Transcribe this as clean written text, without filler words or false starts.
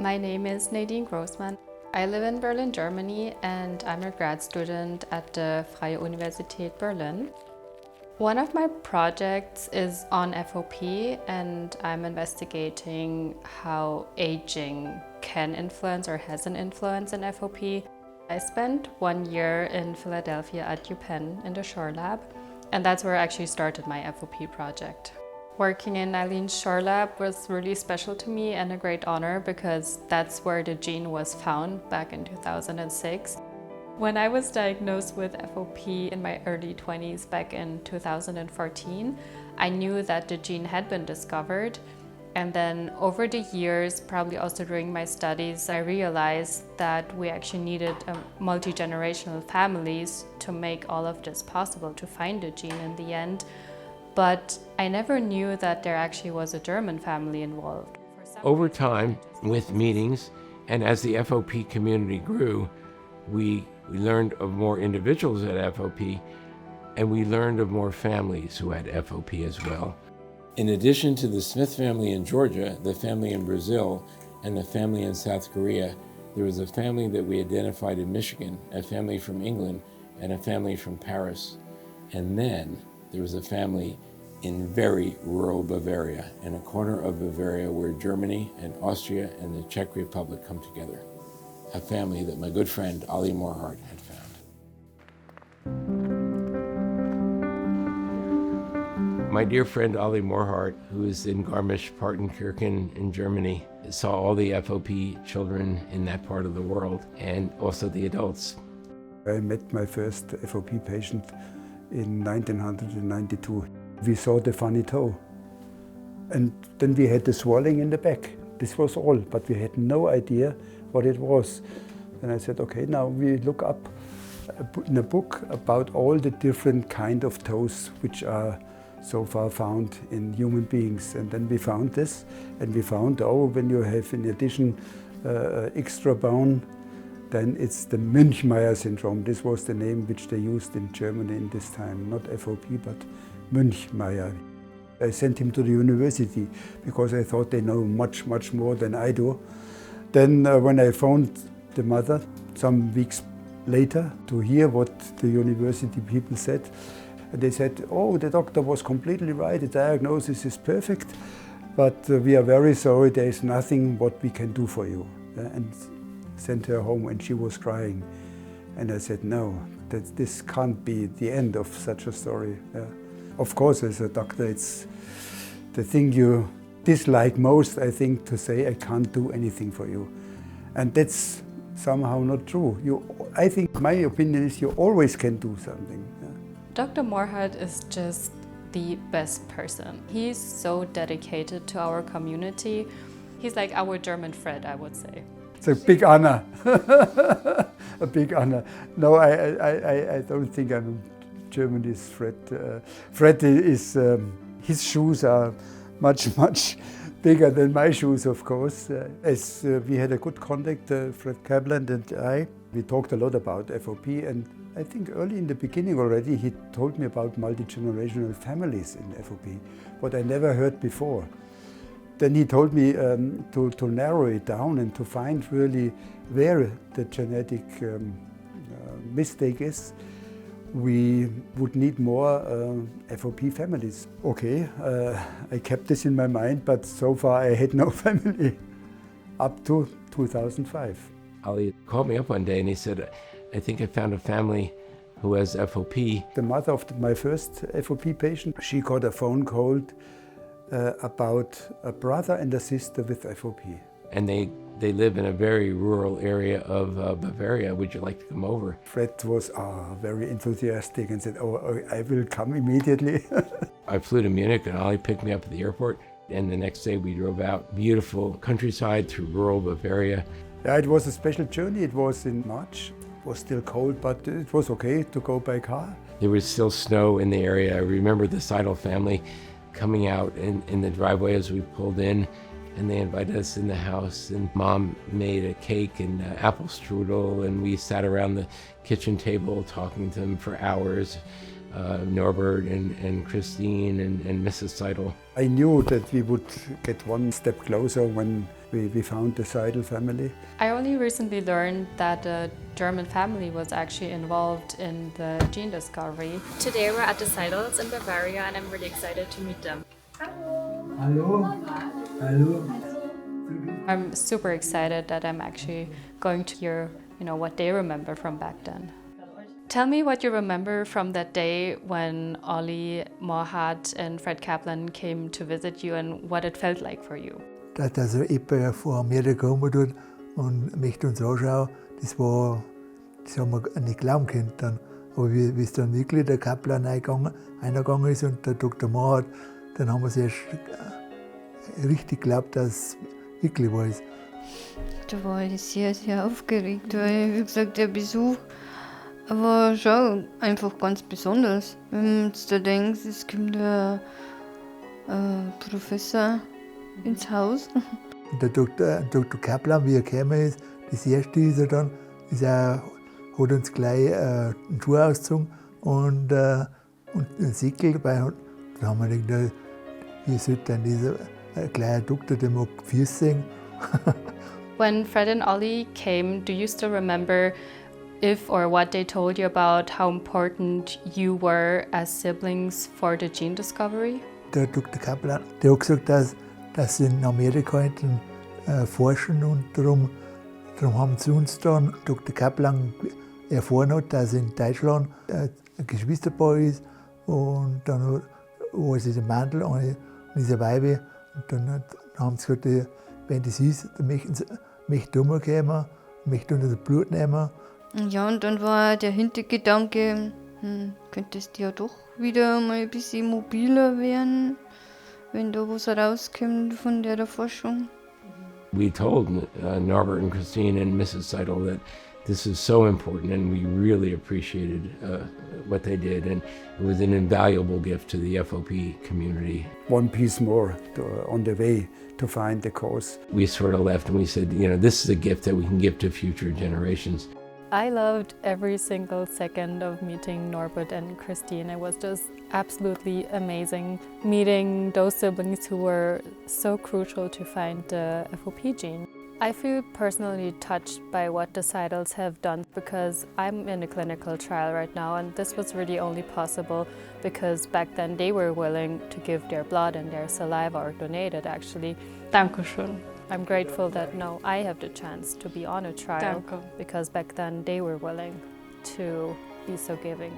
My name is Nadine Großmann. I live in Berlin, Germany, and I'm a grad student at the Freie Universität Berlin. One of my projects is on FOP, and I'm investigating how aging can influence or has an influence in FOP. I spent 1 year in Philadelphia at UPenn in the Shore Lab, and that's where I actually started my FOP project. Working in Eileen's Shore Lab was really special to me and a great honor because that's where the gene was found back in 2006. When I was diagnosed with FOP in my early 20s back in 2014, I knew that the gene had been discovered. And then over the years, probably also during my studies, I realized that we actually needed multi-generational families to make all of this possible, to find the gene in the end. But I never knew that there actually was a German family involved. Over time, with meetings, and as the FOP community grew, we learned of more individuals at FOP, and we learned of more families who had FOP as well. In addition to the Smith family in Georgia, the family in Brazil, and the family in South Korea, there was a family that we identified in Michigan, a family from England, and a family from Paris. And then there was a family in very rural Bavaria, in a corner of Bavaria where Germany and Austria and the Czech Republic come together. A family that my good friend Ollie Morhart had found. My dear friend Ollie Morhart, who is in Garmisch-Partenkirchen in Germany, saw all the FOP children in that part of the world and also the adults. I met my first FOP patient in 1992. We saw the funny toe, and then we had the swelling in the back. This was all, but we had no idea what it was. And I said, okay, now we look up in a book about all the different kind of toes which are so far found in human beings. And then we found this, and we found, oh, when you have in addition extra bone, then it's the Münchmeyer syndrome. This was the name which they used in Germany in this time, not FOP, but Münchmeyer. I sent him to the university because I thought they know much, much more than I do. Then when I phoned the mother some weeks later to hear what the university people said, they said, oh, the doctor was completely right, the diagnosis is perfect, but we are very sorry, there is nothing what we can do for you. And sent her home, and she was crying. And I said, no, this can't be the end of such a story. Of course, as a doctor, it's the thing you dislike most, I think, to say, I can't do anything for you. And that's somehow not true. I think my opinion is you always can do something. Dr. Morhart is just the best person. He's so dedicated to our community. He's like our German Fred, I would say. It's a big honor, a big honor. No, I don't think I'm Germany's Fred. Fred is, his shoes are much, much bigger than my shoes, of course. As we had a good contact, Fred Kaplan and I, we talked a lot about FOP, and I think early in the beginning already he told me about multi-generational families in FOP, what I never heard before. Then he told me to narrow it down and to find really where the genetic mistake is. We would need more FOP families. Okay, I kept this in my mind, but so far I had no family up to 2005. Ollie called me up one day and he said, I think I found a family who has FOP. The mother of my first FOP patient, she got a phone call about a brother and a sister with FOP. And they live in a very rural area of Bavaria. Would you like to come over? Fred was very enthusiastic and said, oh, I will come immediately. I flew to Munich and Ollie picked me up at the airport. And the next day we drove out, beautiful countryside through rural Bavaria. Yeah, it was a special journey. It was in March. It was still cold, but it was okay to go by car. There was still snow in the area. I remember the Seidl family coming out in the driveway as we pulled in, and they invited us in the house, and Mom made a cake and apple strudel, and we sat around the kitchen table talking to them for hours Norbert and Christine and Mrs. Seidl. I knew that we would get one step closer when we found the Seidl family. I only recently learned that a German family was actually involved in the gene discovery. Today we're at the Seidls in Bavaria and I'm really excited to meet them. Hello. Hello. I'm super excited that I'm actually going to hear, what they remember from back then. Tell me what you remember from that day when Ollie Morhart and Fred Kaplan came to visit you and what it felt like for you. Dass also jemand vor mir gekommen tut und möchte uns anschauen, das haben wir nicht glauben können dann. Aber wie es dann wirklich der Kaplan eingegangen ist und der Dr. Morhart, dann haben wir es erst richtig geglaubt, dass es wirklich war. Da war ich sehr, sehr aufgeregt, weil, wie gesagt, der Besuch war schon einfach ganz besonders. Wenn man jetzt da denkt, es kommt ein Professor ins Haus. Und der Dr. Kaplan, wie er gekommen ist, das erste ist er dann, hat uns gleich einen Schuh ausgezogen und einen Seidl dabei. Dann haben wir gedacht, wie sollte dann dieser kleine Doktor, der mag die Füße sehen. When Fred and Ollie came, do you still remember if or what they told you about how important you were as siblings for the gene discovery? Der Dr. Kaplan, der hat gesagt, dass sie in Amerika forschen und darum haben sie uns dann, Dr. Kaplan erfahren hat, dass in Deutschland ein Geschwisterpaar ist und dann war sie der Mandel und ist eine Weibe und dann haben sie gesagt, wenn das ist, dann möchten sie umkommen, möchten unter das Blut nehmen. Ja, und dann war der Hintergedanke, könntest du ja doch wieder mal ein bisschen mobiler werden, wenn da was rauskommt von der Forschung. We told Norbert and Christine and Mrs. Seidl that this is so important and we really appreciated what they did, and it was an invaluable gift to the FOP community. One piece more on the way to find the cause. We sort of left and we said, this is a gift that we can give to future generations. I loved every single second of meeting Norbert and Christine. It was just absolutely amazing meeting those siblings who were so crucial to find the FOP gene. I feel personally touched by what the Seidls have done because I'm in a clinical trial right now, and this was really only possible because back then they were willing to give their blood and their saliva, or donate it actually. Dankeschön. I'm grateful that now I have the chance to be on a trial because back then they were willing to be so giving.